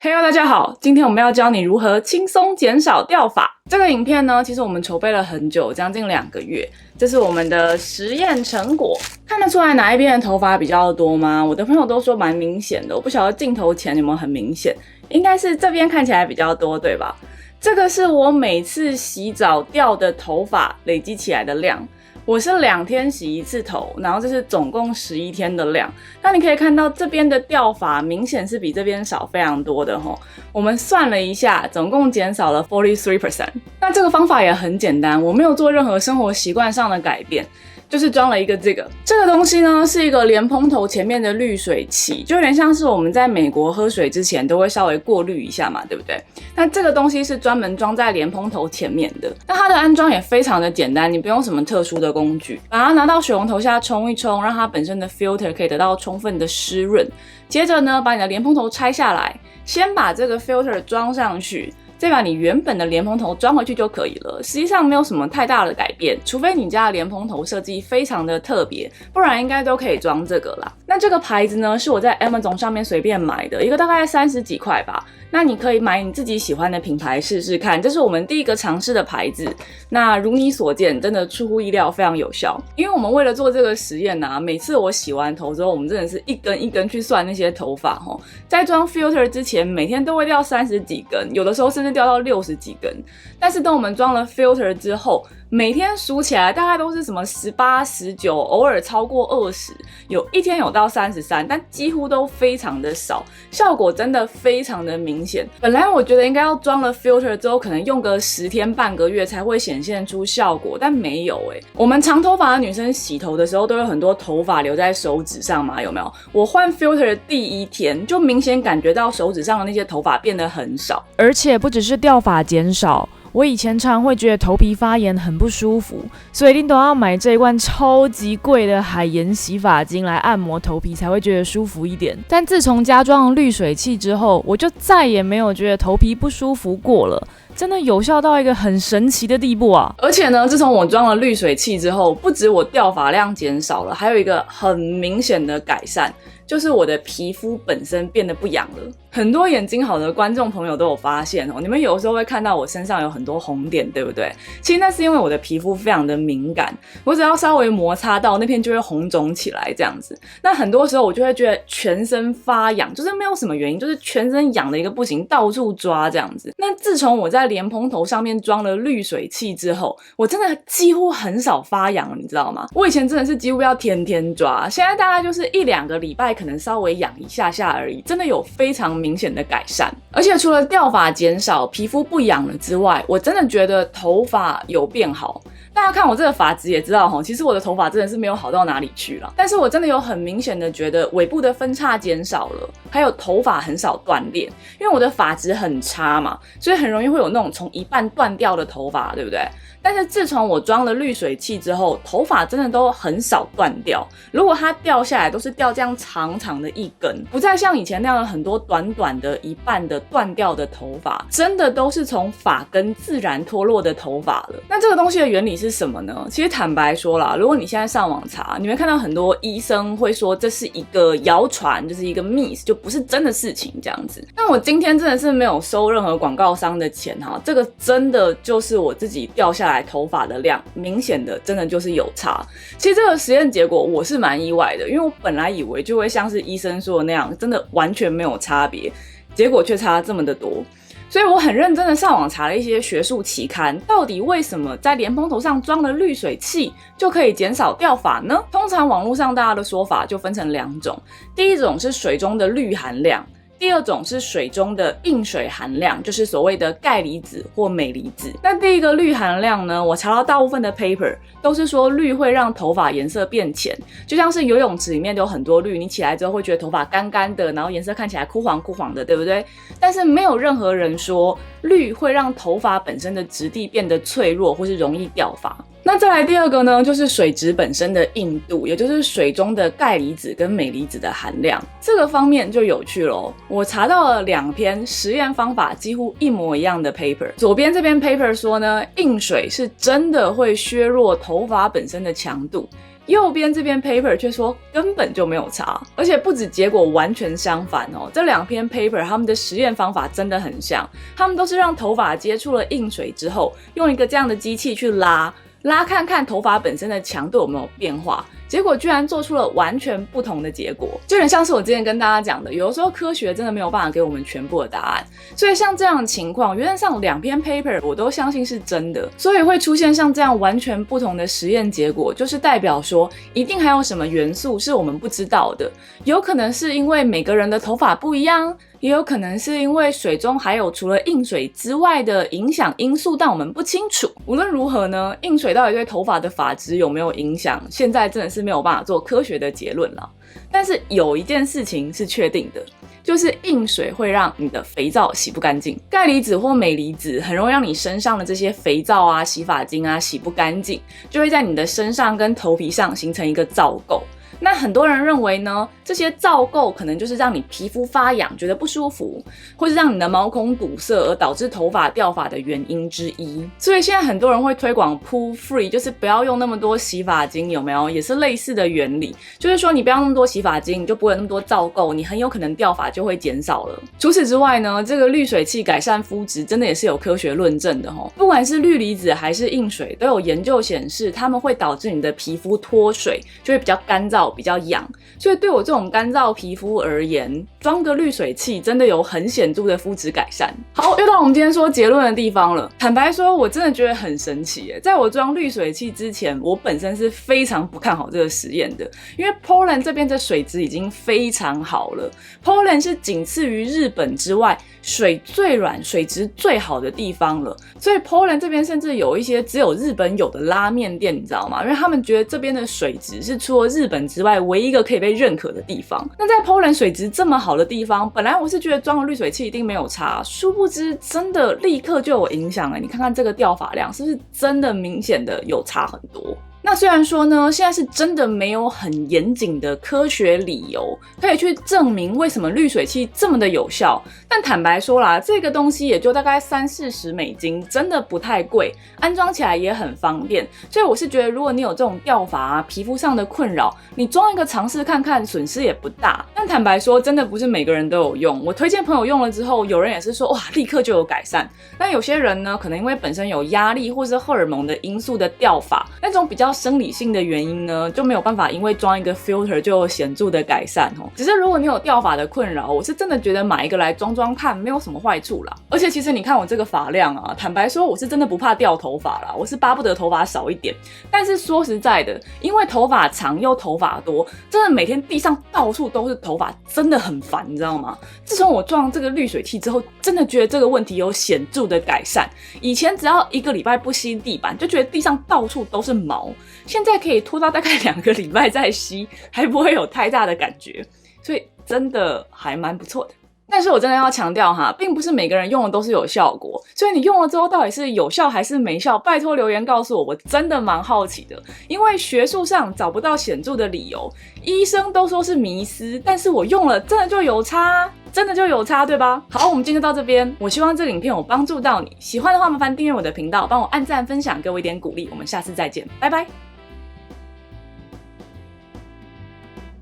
Hello， 大家好，今天我们要教你如何轻松减少掉发。这个影片呢，其实我们筹备了很久，将近2个月。这是我们的实验成果，看得出来哪一边的头发比较多吗？我的朋友都说蛮明显的，我不晓得镜头前有没有很明显，应该是这边看起来比较多，对吧？这个是我每次洗澡掉的头发累积起来的量。我是2天洗1次头，然后这是总共11天的量。那你可以看到这边的掉发明显是比这边少非常多的齁。我们算了一下，总共减少了 43%。那这个方法也很简单，我没有做任何生活习惯上的改变。就是装了一个这个东西呢，是一个莲蓬头前面的滤水器，就有点像是我们在美国喝水之前都会稍微过滤一下嘛，对不对？那这个东西是专门装在莲蓬头前面的。那它的安装也非常的简单，你不用什么特殊的工具，把它拿到水龙头下冲一冲，让它本身的 filter 可以得到充分的湿润。接着呢，把你的莲蓬头拆下来，先把这个 filter 装上去，再把你原本的莲蓬头装回去就可以了。实际上没有什么太大的改变，除非你家的莲蓬头设计非常的特别，不然应该都可以装这个啦。那这个牌子呢，是我在 Amazon 上面随便买的，一个大概30几块吧。那你可以买你自己喜欢的品牌试试看，这是我们第一个尝试的牌子。那如你所见，真的出乎意料，非常有效。因为我们为了做这个实验啊，每次我洗完头之后，我们真的是一根一根去算那些头发齁。在装 filter 之前，每天都会掉30几根，有的时候甚至掉到60几根。但是等我们装了 filter 之后，每天数起来大概都是什么18、19，偶尔超过20，有一天有到33，但几乎都非常的少，效果真的非常的明显。本来我觉得应该要装了 filter 之后，可能用个10天半个月才会显现出效果，但没有欸。我们长头发的女生洗头的时候都有很多头发留在手指上嘛，有没有？我换 filter 的第1天就明显感觉到手指上的那些头发变得很少，而且不只是掉发减少，我以前常会觉得头皮发炎很不舒服，所以一定都要买这一罐超级贵的海盐洗发精来按摩头皮才会觉得舒服一点。但自从加装了滤水器之后，我就再也没有觉得头皮不舒服过了，真的有效到一个很神奇的地步啊！而且呢，自从我装了滤水器之后，不止我掉发量减少了，还有一个很明显的改善，就是我的皮肤本身变得不痒了。很多眼睛好的观众朋友都有发现哦，你们有时候会看到我身上有很多红点，对不对？其实那是因为我的皮肤非常的敏感，我只要稍微摩擦到那片就会红肿起来这样子。那很多时候我就会觉得全身发痒，就是没有什么原因，就是全身痒的一个不行，到处抓这样子。那自从我在莲蓬头上面装了滤水器之后，我真的几乎很少发痒了，你知道吗？我以前真的是几乎要天天抓，现在大概就是1-2个礼拜可能稍微痒一下下而已，真的有非常明显的改善。而且除了掉发减少，皮肤不痒了之外，我真的觉得头发有变好。大家看我这个发质也知道其实我的头发真的是没有好到哪里去了，但是我真的有很明显的觉得尾部的分叉减少了，还有头发很少断裂。因为我的发质很差嘛，所以很容易会有那种从一半断掉的头发，对不对？但是自从我装了滤水器之后，头发真的都很少断掉。如果它掉下来，都是掉这样长长的一根，不再像以前那样的很多短短的一半的断掉的头发，真的都是从发根自然脱落的头发了。那这个东西的原理是什么呢？其实坦白说啦，如果你现在上网查，你会看到很多医生会说这是一个谣传，就是一个 myth， 就不是真的事情这样子。那我今天真的是没有收任何广告商的钱哈，这个真的就是我自己掉下来头发的量，明显的真的就是有差。其实这个实验结果我是蛮意外的，因为我本来以为就会像是医生说的那样，真的完全没有差别，结果却差这么的多。所以我很认真的上网查了一些学术期刊，到底为什么在莲蓬头上装了滤水器就可以减少掉发呢？通常网络上大家的说法就分成2种，第一种是水中的氯含量，第2种是水中的硬水含量，就是所谓的钙离子或镁离子。那第一个氯含量呢，我查到大部分的 paper 都是说氯会让头发颜色变浅，就像是游泳池里面都有很多氯，你起来之后会觉得头发干干的，然后颜色看起来枯黄枯黄的，对不对？但是没有任何人说氯会让头发本身的质地变得脆弱或是容易掉发。那再来第2个呢，就是水质本身的硬度，也就是水中的钙离子跟镁离子的含量。这个方面就有趣咯，我查到了2篇实验方法几乎一模一样的 paper。左边这篇 paper 说呢，硬水是真的会削弱头发本身的强度，右边这篇 paper 却说根本就没有差，而且不止结果完全相反哦。这2篇 paper 他们的实验方法真的很像，他们都是让头发接触了硬水之后，用一个这样的机器去拉看看头发本身的强度有没有变化，结果居然做出了完全不同的结果。就很像是我之前跟大家讲的，有的时候科学真的没有办法给我们全部的答案，所以像这样的情况，原则上2篇 paper 我都相信是真的，所以会出现像这样完全不同的实验结果，就是代表说一定还有什么元素是我们不知道的，有可能是因为每个人的头发不一样，也有可能是因为水中还有除了硬水之外的影响因素，但我们不清楚。无论如何呢，硬水到底对头发的发质有没有影响，现在真的是没有办法做科学的结论了。但是有一件事情是确定的，就是硬水会让你的肥皂洗不干净，钙离子或镁离子很容易让你身上的这些肥皂啊、洗发精啊洗不干净，就会在你的身上跟头皮上形成一个皂垢。那很多人认为呢，这些皂垢可能就是让你皮肤发痒觉得不舒服，或是让你的毛孔堵塞而导致头发掉发的原因之一。所以现在很多人会推广 poo free， 就是不要用那么多洗发精，有没有？也是类似的原理，就是说你不要用那么多洗发精，你就不会有那么多皂垢，你很有可能掉发就会减少了。除此之外呢，这个滤水器改善肤质真的也是有科学论证的齁。不管是氯离子还是硬水，都有研究显示它们会导致你的皮肤脱水，就会比较干燥比较痒，所以对我这种干燥皮肤而言，装个滤水器真的有很显著的肤质改善。好，又到我们今天说结论的地方了。坦白说，我真的觉得很神奇耶。在我装滤水器之前，我本身是非常不看好这个实验的，因为 Poland 这边的水质已经非常好了。Poland 是仅次于日本之外水最软、水质最好的地方了，所以 Poland 这边甚至有一些只有日本有的拉面店，你知道吗？因为他们觉得这边的水质是除了日本之外唯一一个可以被认可的地方。那在 Poland 水质这么好的地方，本来我是觉得装了滤水器一定没有差，殊不知真的立刻就有影响了。你看看这个掉发量是不是真的明显的有差很多？那虽然说呢，现在是真的没有很严谨的科学理由可以去证明为什么滤水器这么的有效，但坦白说啦，这个东西也就大概$30-40美金，真的不太贵，安装起来也很方便，所以我是觉得如果你有这种掉发啊、皮肤上的困扰，你装一个尝试看看，损失也不大。但坦白说，真的不是每个人都有用，我推荐朋友用了之后，有人也是说哇，立刻就有改善，但有些人呢，可能因为本身有压力或是荷尔蒙的因素的掉发，那种比较生理性的原因呢，就没有办法因为装一个 filter 就有显著的改善哦。只是如果你有掉发的困扰，我是真的觉得买一个来装装看没有什么坏处啦。而且其实你看我这个发量啊，坦白说我是真的不怕掉头发啦，我是巴不得头发少一点。但是说实在的，因为头发长又头发多，真的每天地上到处都是头发，真的很烦，你知道吗？自从我装这个滤水器之后，真的觉得这个问题有显著的改善。以前只要1个礼拜不吸地板，就觉得地上到处都是毛，现在可以拖到大概2个礼拜再吸，还不会有太大的感觉，所以真的还蛮不错的。但是我真的要强调哈，并不是每个人用的都是有效果，所以你用了之后到底是有效还是没效，拜托留言告诉我，我真的蛮好奇的。因为学术上找不到显著的理由，医生都说是迷思，但是我用了真的就有差，真的就有差，对吧？好，我们今天就到这边，我希望这个影片有帮助到你，喜欢的话麻烦订阅我的频道，帮我按赞分享，给我一点鼓励，我们下次再见，拜拜。